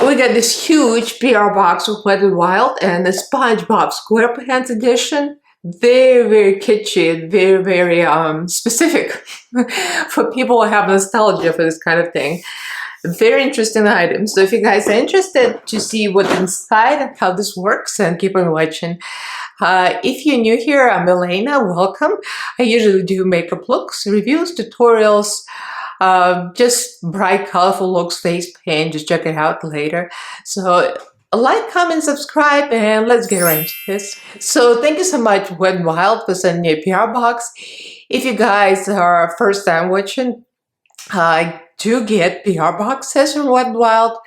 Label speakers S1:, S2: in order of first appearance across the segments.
S1: We got this huge PR box with Wetnwild and the Spongebob Squarepants edition. Very, very kitschy, very, very specific for people who have nostalgia for this kind of thing. Very interesting item. So if you guys are interested to see what's inside and how this works, and keep on watching. If you're new here, I'm Elaina. Welcome. I usually do makeup looks, reviews, tutorials, just bright, colorful looks, face paint. Just check it out later. So like, comment, subscribe, and let's get right into this. So thank you so much, Wetnwild, for sending me a PR box. If you guys are first time watching, I do get PR boxes from Wetnwild.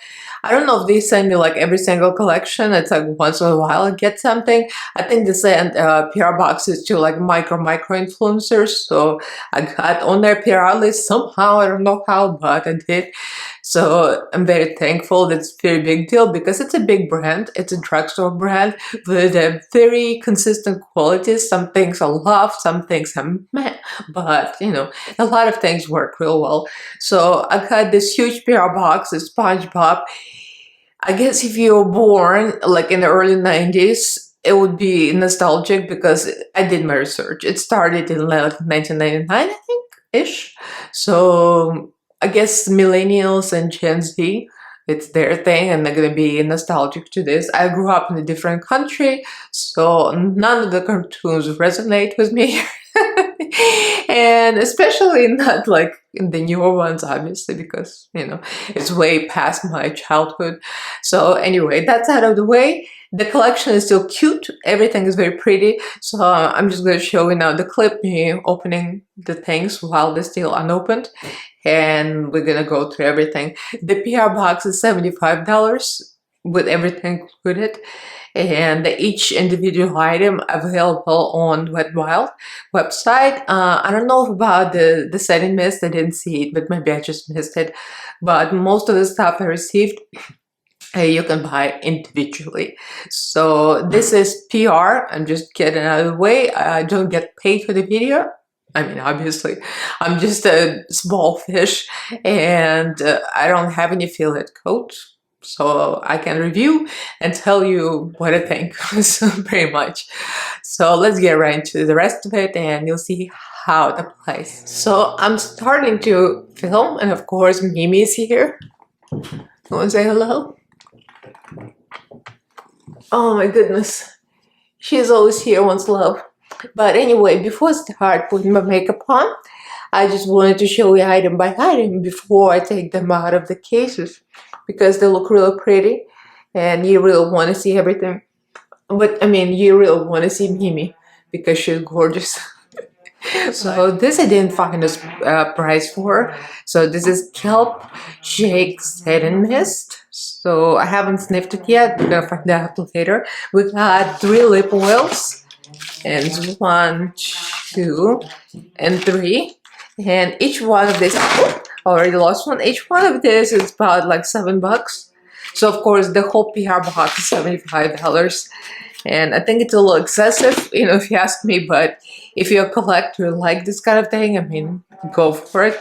S1: I don't know if they send me like every single collection. It's like once in a while I get something. I think they send PR boxes to like micro influencers. So I got on their PR list somehow. I don't know how, but I did. So I'm very thankful. That's a very big deal because it's a big brand. It's a drugstore brand with a very consistent quality. Some things I love, some things I'm meh, but you know, a lot of things work real well. So I got this huge PR box of SpongeBob. I guess if you were born like in the early 90s, it would be nostalgic because I did my research. It started in like 1999, I think, ish. So I guess millennials and Gen Z, it's their thing and they're going to be nostalgic to this. I grew up in a different country, so none of the cartoons resonate with me. And especially not like in the newer ones, obviously, because, you know, it's way past my childhood. So anyway, that's out of the way. The collection is still cute. Everything is very pretty. So I'm just going to show you now the clip, me opening the things while they're still unopened. And we're going to go through everything. The PR box is $75 with everything included. And each individual item available on Wetnwild website. I don't know about the setting mist. I didn't see it, but maybe I just missed it. But most of the stuff I received, you can buy individually. So this is PR. I'm just getting out of the way. I don't get paid for the video. I mean, obviously, I'm just a small fish, and I don't have any affiliate code. So I can review and tell you what I think, so pretty much. So let's get right into the rest of it and you'll see how it applies. So I'm starting to film, and of course Mimi is here. You want to say hello? Oh my goodness. She's always here, wants love. But anyway, before I start putting my makeup on, I just wanted to show you item by item before I take them out of the cases, because they look really pretty and you really want to see everything. But I mean, you really want to see Mimi because she's gorgeous. So this I didn't find a price for. So this is Kelp Shake Setting Mist. So I haven't sniffed it yet. We're gonna find out later. We got 3 lip oils, and 1, 2, and 3. And each one of these, oh, already lost one. Each one of this is about like $7. So of course the whole PR box is $75. And I think it's a little excessive, you know, if you ask me, but if you're a collector like this kind of thing, I mean, go for it.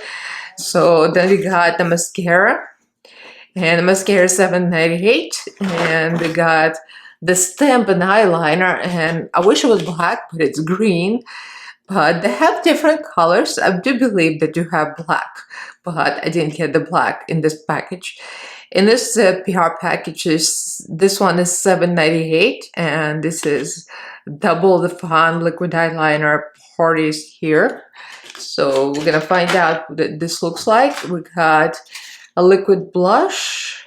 S1: So then we got the mascara, and the mascara is $7.98, and we got the stamp and eyeliner, and I wish it was black, but it's green. But they have different colors. I do believe that you have black, but I didn't get the black in this package. In this PR package, this one is $7.98, and this is double the fun liquid eyeliner parties here. So we're gonna find out what this looks like. We got a liquid blush,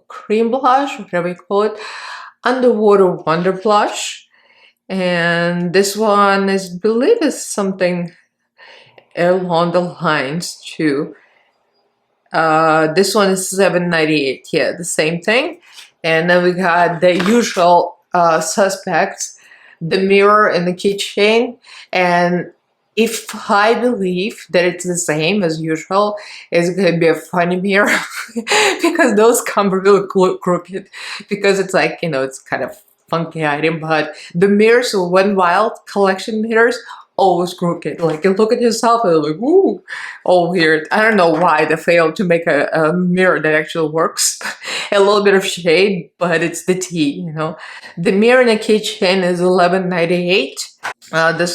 S1: cream blush, whatever you call it, underwater wonder blush, and this one is, I believe, is something along the lines too. This one is $7.98. Yeah, the same thing. And then we got the usual suspects, the mirror and the keychain. And if I believe that it's the same as usual, it's going to be a funny mirror because those come really crooked, because it's like, you know, it's kind of funky item. But the mirrors, Wetnwild collection mirrors, always crooked. Like, you look at yourself and you're like, ooh, all weird. I don't know why they failed to make a mirror that actually works. A little bit of shade, but it's the tea, you know. The mirror in the kitchen is $11.98. The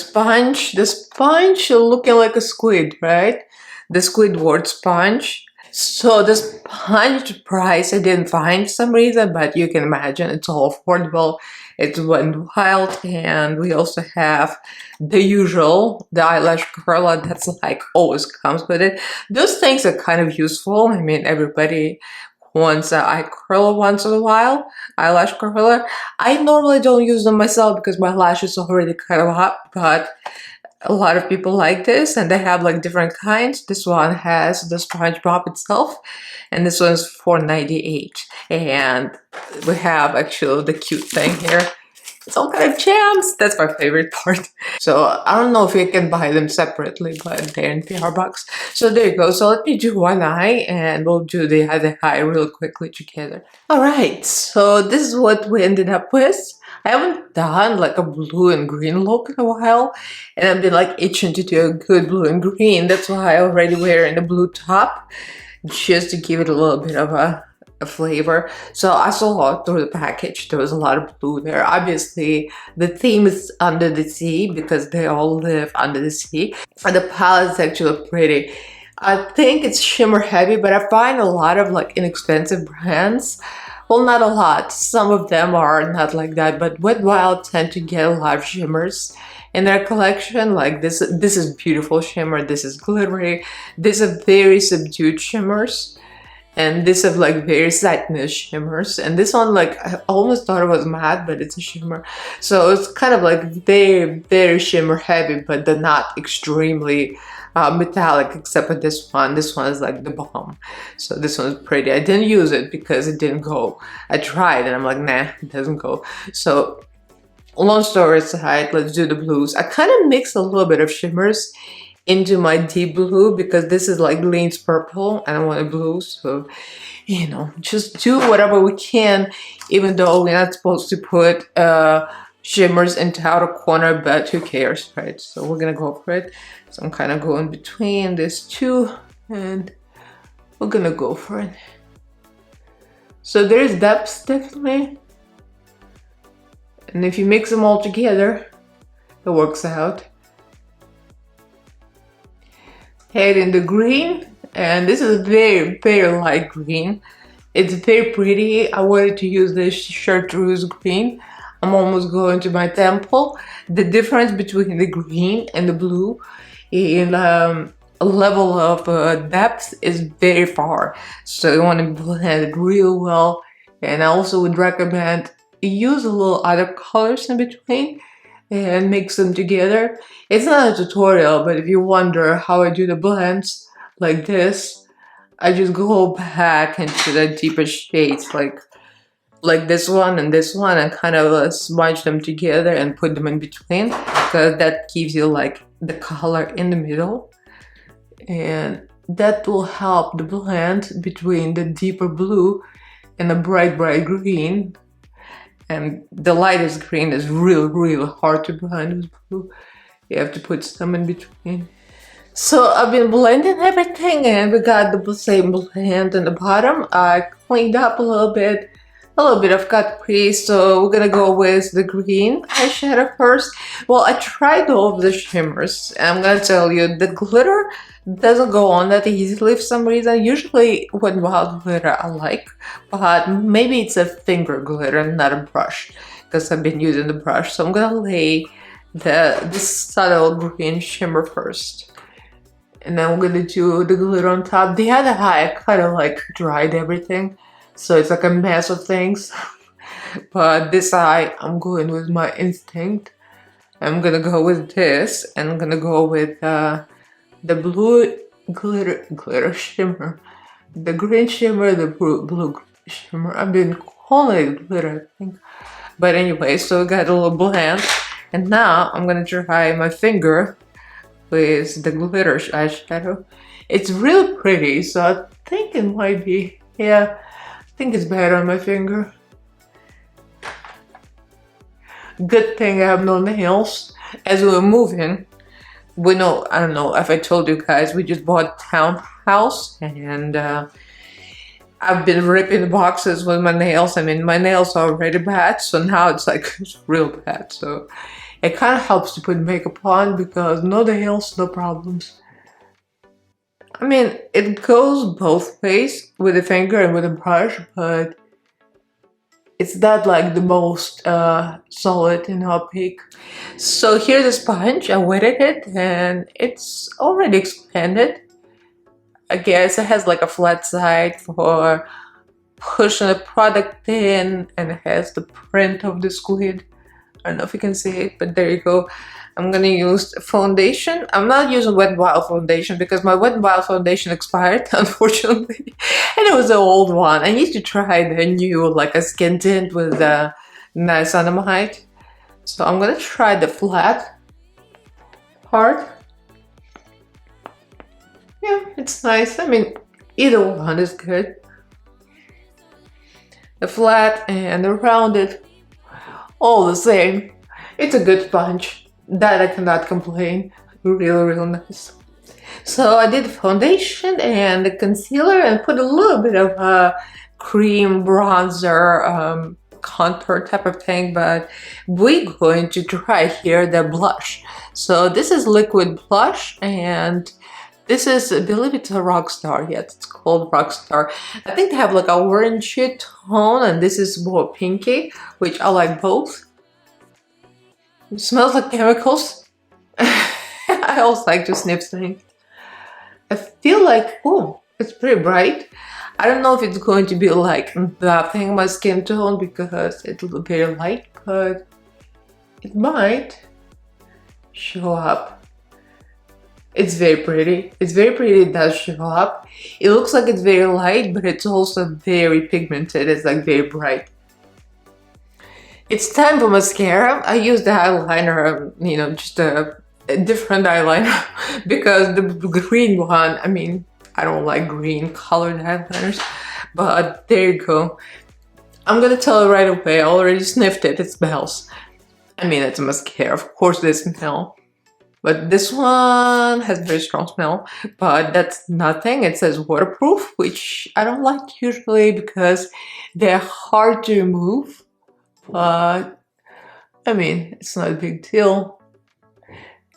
S1: sponge looking like a squid, right? The Squidward sponge. So the sponge price I didn't find for some reason, but you can imagine it's all affordable. It's Wetnwild, and we also have the usual, the eyelash curler that's like always comes with it. Those things are kind of useful. I mean, everybody wants an eye curler once in a while, eyelash curler. I normally don't use them myself because my lashes are already kind of up, but a lot of people like this, and they have like different kinds. This one has the Spongebob itself, and this one's $4.98. And we have actually the cute thing here. It's all kind of jams. That's my favorite part. So I don't know if you can buy them separately, but they're in PR box. So there you go. So let me do one eye, and we'll do the other eye real quickly together. All right. So this is what we ended up with. I haven't done like a blue and green look in a while, and I've been like itching to do a good blue and green. That's why I already wearing the blue top, just to give it a little bit of a flavor. So I saw through the package there was a lot of blue there. Obviously the theme is under the sea because they all live under the sea, and the palette is actually pretty. I think it's shimmer heavy, but I find a lot of like inexpensive brands, well, not a lot, some of them are not like that, but Wetnwild tend to get a lot of shimmers in their collection. Like this is beautiful shimmer, this is glittery, these are very subdued shimmers, and this is like very satinous shimmers, and this one, like, I almost thought it was matte, but it's a shimmer. So it's kind of like very shimmer heavy, but they're not extremely metallic, except for this one. This one is like the bomb. So this one's pretty. I didn't use it because it didn't go. I tried and I'm like, nah, it doesn't go. So long story aside, let's do the blues. I kind of mix a little bit of shimmers into my deep blue because this is like leans purple and I want a blue. So, you know, just do whatever we can, even though we're not supposed to put shimmers into outer corner, but who cares, right? So we're gonna go for it. So I'm kind of going between these two, and we're gonna go for it. So there's depth, definitely, and if you mix them all together, it works out. Head in the green, and this is very light green. It's very pretty. I wanted to use this chartreuse green. I'm almost going to my temple. The difference between the green and the blue in a level of depth is very far. So you want to blend it real well. And I also would recommend use a little other colors in between and mix them together. It's not a tutorial, but if you wonder how I do the blends like this, I just go back into the deeper shades, like this one and kind of smudge them together and put them in between, because that gives you like the color in the middle, and that will help the blend between the deeper blue and the bright green. And the lightest green is real hard to blend with blue. You have to put some in between. So I've been blending everything, and we got the same blend in the bottom. I cleaned up a little bit of cut crease, so we're gonna go with the green eyeshadow first. Well, I tried all of the shimmers, and I'm gonna tell you, the glitter doesn't go on that easily for some reason. Usually Wetnwild glitter I like, but maybe it's a finger glitter, not a brush, because I've been using the brush. So I'm gonna lay this subtle green shimmer first, and then we're gonna do the glitter on top. The other eye, I kind of like dried everything, so it's like a mess of things. But this eye, I'm going with my instinct. I'm gonna go with this, and I'm gonna go with the blue glitter shimmer, the green shimmer, the blue shimmer. I've been calling it glitter, I think. But anyway, so we got a little blend, and now I'm gonna dry my finger with the glitter eyeshadow. It's really pretty, so I think it might be, yeah, I think it's better on my finger. Good thing I have no nails as we're moving. we know, I don't know if I told you guys, we just bought a townhouse, and I've been ripping the boxes with my nails. I mean, my nails are already bad, so now it's like it's real bad. So it kind of helps to put makeup on because no nails, no problems. I mean, it goes both ways with a finger and with a brush, but it's not like the most solid and opaque. So here's a sponge. I wetted it and it's already expanded. I guess it has like a flat side for pushing the product in, and it has the print of the squid. I don't know if you can see it, but there you go. I'm gonna use foundation. I'm not using Wetnwild foundation because my Wetnwild foundation expired, unfortunately. And it was an old one. I need to try the new, like a skin tint with niacinamide. So I'm gonna try the flat part. Yeah, it's nice. I mean, either one is good. The flat and the rounded, all the same. It's a good sponge. That I cannot complain. Real nice. So I did the foundation and the concealer and put a little bit of a cream bronzer contour type of thing, but we're going to try here the blush. So this is liquid blush, and this is, I believe it's a Rockstar. Yes, it's called Rockstar. I think they have like a orangey tone, and this is more pinky, which I like both. It smells like chemicals. I also like to sniff things. I feel like, oh, it's pretty bright. I don't know if it's going to be like nothing my skin tone because it's very light, but it might show up. It's very pretty. It's very pretty. It does show up. It looks like it's very light, but it's also very pigmented. It's like very bright. It's time for mascara. I used the eyeliner, you know, just a different eyeliner because the green one, I mean, I don't like green colored eyeliners, but there you go. I'm gonna tell you right away, I already sniffed it, it smells. I mean, it's a mascara, of course they smell. But this one has a very strong smell, but that's nothing. It says waterproof, which I don't like usually because they're hard to remove. But I mean, it's not a big deal.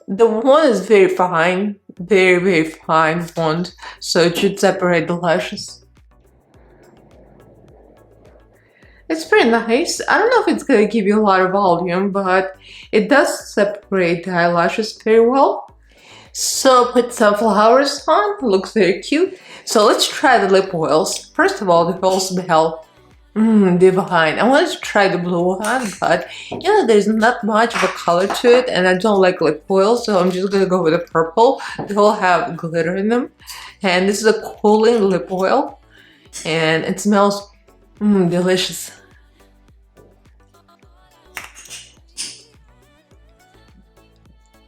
S1: The one is very fine, very fine wand, so it should separate the lashes. It's pretty nice. I don't know if it's gonna give you a lot of volume, but it does separate the eyelashes very well. So put some flowers on, looks very cute. So let's try the lip oils. First of all, the oils smell divine. I wanted to try the blue one, but you know, there's not much of a color to it, and I don't like lip oil, so I'm just gonna go with the purple. They all have glitter in them, and this is a cooling lip oil, and it smells delicious.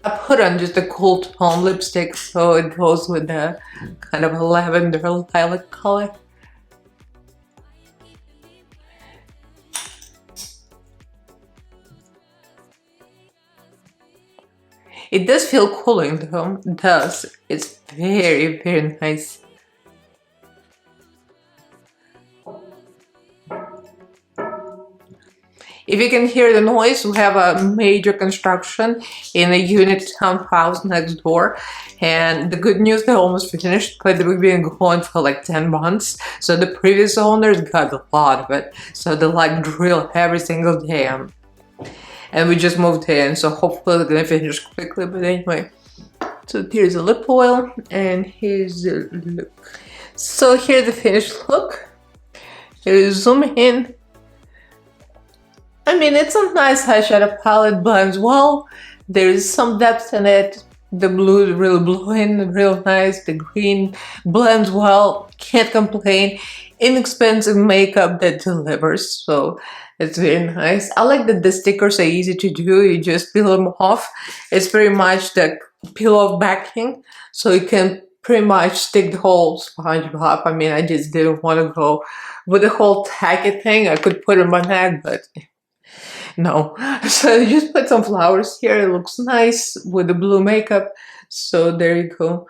S1: I put on just a cool tone lipstick, so it goes with the kind of a lavender lilac color. It does feel cooling though, it does. It's very nice. If you can hear the noise, we have a major construction in a unit townhouse next door. And the good news, they're almost finished, but they've been going for like 10 months. So the previous owners got a lot of it. So they like drill every single day. And we just moved in, so hopefully they're gonna finish quickly, but anyway. So here's the lip oil, and here's the look. So here's the finished look. Here's zoom in. I mean, it's a nice eyeshadow palette, blends well. There's some depth in it. The blue is really blowing, real nice. The green blends well, can't complain. Inexpensive makeup that delivers, so it's very nice. I like that the stickers are easy to do. You just peel them off. It's pretty much the peel off backing, so you can pretty much stick the whole Spongebob. I mean, I just didn't want to go with the whole tacky thing. I could put it on my neck, but No. So I just put some flowers here. It looks nice with the blue makeup. So there you go.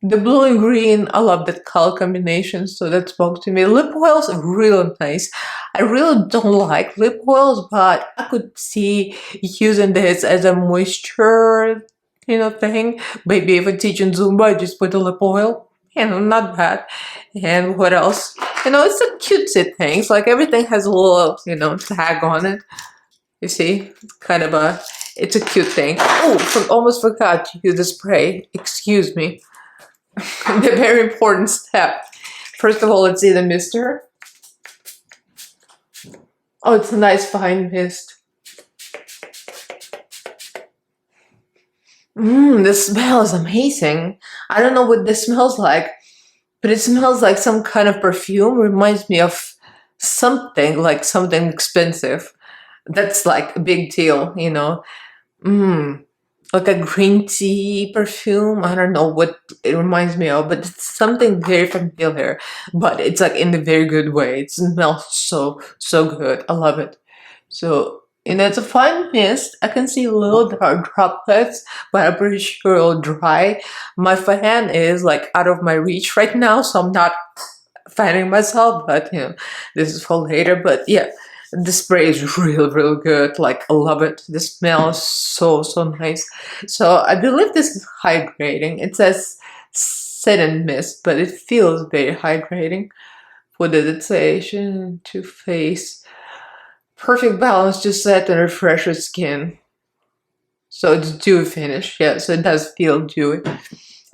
S1: The blue and green, I love that color combination, so that spoke to me. Lip oils are really nice. I really don't like lip oils, but I could see using this as a moisture, thing. Maybe if I teach in Zumba, I just put a lip oil. Not bad. And what else? It's a cutesy thing. It's like everything has a little, tag on it. You see? It's a cute thing. Oh, almost forgot to use the spray. Excuse me. The very important step. First of all, let's see the mister. Oh, it's a nice fine mist. The smell is amazing. I don't know what this smells like, but it smells like some kind of perfume. Reminds me of something, like something expensive. That's like a big deal, Like a green tea perfume. I don't know what it reminds me of, but it's something very familiar. But it's like in a very good way. It smells so good. I love it. So, it's a fine mist. I can see little droplets, but I'm pretty sure it'll dry. My fan is like out of my reach right now, so I'm not fanning myself, but this is for later. But yeah, the spray is real good. Like, I love it. The smell is so nice. So I believe this is hydrating. It says set and mist, but it feels very hydrating. What did it say? To face. Perfect balance to set and refresh your skin. So it's dewy finish. Yeah, so it does feel dewy.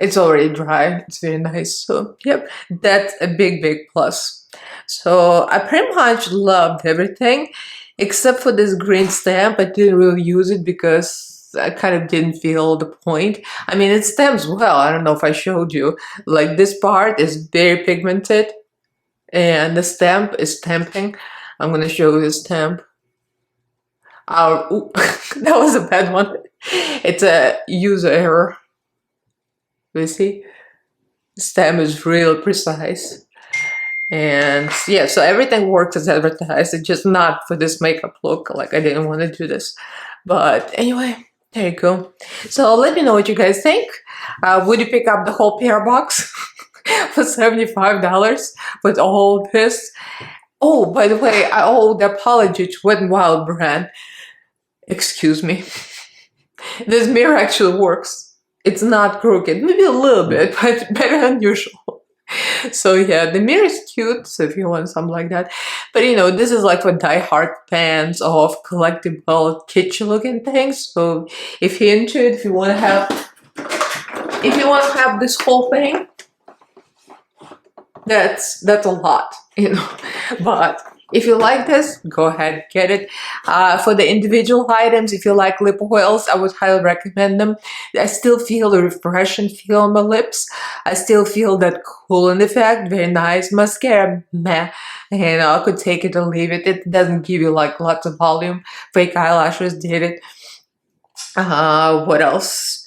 S1: It's already dry. It's very nice. So, yep, that's a big plus. So I pretty much loved everything except for this green stamp. I didn't really use it because I kind of didn't feel the point. I mean, it stamps well. I don't know if I showed you. Like, this part is very pigmented and the stamp is stamping. I'm going to show you the stamp. Ooh, that was a bad one. It's a user error. You see? The stamp is real precise. And yeah, so everything works as advertised. It's just not for this makeup look. Like, I didn't want to do this. But anyway, there you go. So let me know what you guys think. Would you pick up the whole PR box for $75 with all this? Oh, by the way, I owe the apology to Wetnwild brand. Excuse me. This mirror actually works. It's not crooked. Maybe a little bit, but better than usual. So yeah, the mirror is cute, so if you want something like that. But this is like for die-hard fans of collectible kitchen looking things. So if you're into it, if you want to have this whole thing, that's a lot, But if you like this, go ahead, get it. For the individual items, if you like lip oils, I would highly recommend them. I still feel the refreshing feel on my lips. I still feel that cooling effect, very nice. Mascara, meh. I could take it or leave it. It doesn't give you like lots of volume. Fake eyelashes did it. What else?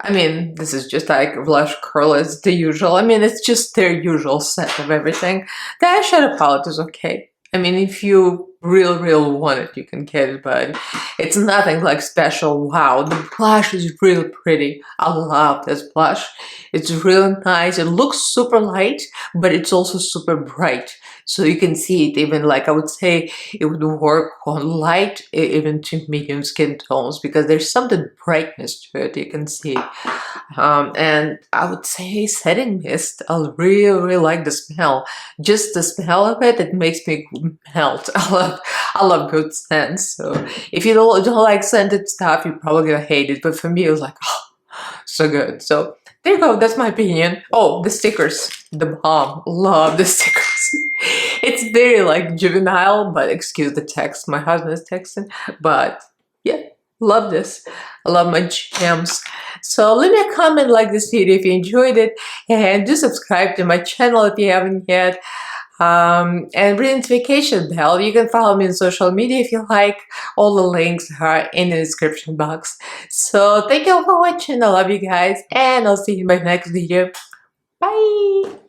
S1: I mean, this is just like blush curl is the usual. I mean, it's just their usual set of everything. The eyeshadow palette is okay. I mean, if you real want it, you can get it, but it's nothing like special. Wow, the blush is really pretty. I love this blush. It's really nice. It looks super light, but it's also super bright. So you can see it even, like, I would say it would work on light, even to medium skin tones, because there's something brightness to it, you can see. And I would say setting mist, I really like the smell. Just the smell of it, it makes me melt. I love good scents. So if you don't like scented stuff, you're probably gonna hate it. But for me, it was like, oh, so good. So there you go. That's my opinion. Oh, the stickers, the bomb. Love the stickers. It's very like juvenile, but excuse the text. My husband is texting, but yeah, love this. I love my gems. So leave me a comment, like this video if you enjoyed it, and do subscribe to my channel if you haven't yet. And ring notification bell. You can follow me on social media if you like. All the links are in the description box. So thank you all for watching. I love you guys, and I'll see you in my next video. Bye!